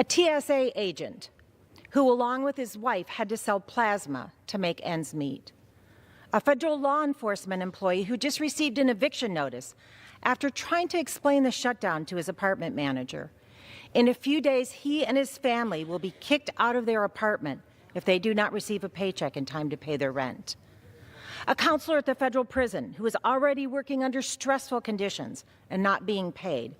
A TSA agent who, along with his wife, had to sell plasma to make ends meet. A federal law enforcement employee who just received an eviction notice after trying to explain the shutdown to his apartment manager. In a few days, he and his family will be kicked out of their apartment if they do not receive a paycheck in time to pay their rent. A counselor at the federal prison who is already working under stressful conditions and not being paid.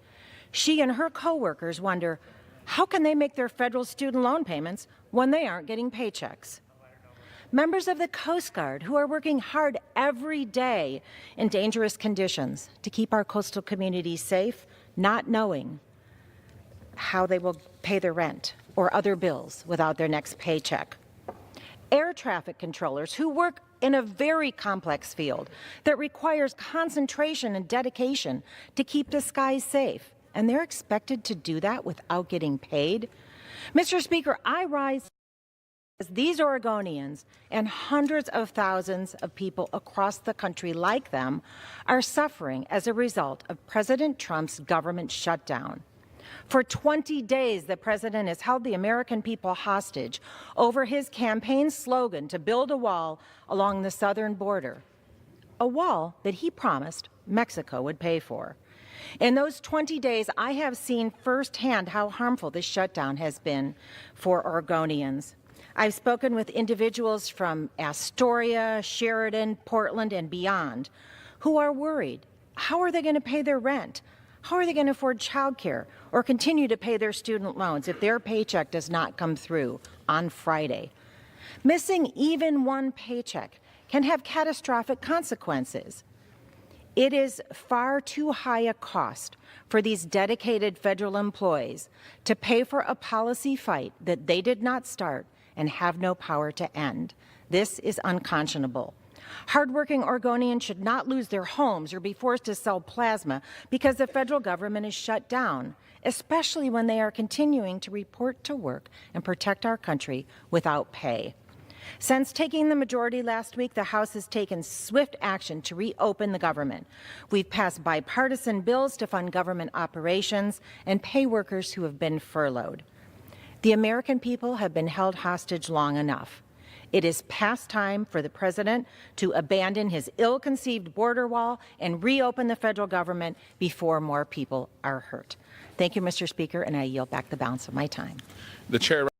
She and her coworkers wonder, how can they make their federal student loan payments when they aren't getting paychecks? Members of the Coast Guard who are working hard every day in dangerous conditions to keep our coastal communities safe, not knowing how they will pay their rent or other bills without their next paycheck. Air traffic controllers who work in a very complex field that requires concentration and dedication to keep the skies safe, and they're expected to do that without getting paid. Mr. Speaker, I rise as these Oregonians and hundreds of thousands of people across the country like them are suffering as a result of President Trump's government shutdown. For 20 days, the president has held the American people hostage over his campaign slogan to build a wall along the southern border, a wall that he promised Mexico would pay for. In those 20 days, I have seen firsthand how harmful this shutdown has been for Oregonians. I've spoken with individuals from Astoria, Sheridan, Portland, and beyond who are worried. How are they going to pay their rent? How are they going to afford childcare or continue to pay their student loans if their paycheck does not come through on Friday? Missing even one paycheck can have catastrophic consequences. It is far too high a cost for these dedicated federal employees to pay for a policy fight that they did not start and have no power to end. This is unconscionable. Hardworking Oregonians should not lose their homes or be forced to sell plasma because the federal government is shut down, especially when they are continuing to report to work and protect our country without pay. Since taking the majority last week, the House has taken swift action to reopen the government. We've passed bipartisan bills to fund government operations and pay workers who have been furloughed. The American people have been held hostage long enough. It is past time for the president to abandon his ill-conceived border wall and reopen the federal government before more people are hurt. Thank you, Mr. Speaker, and I yield back the balance of my time. The chair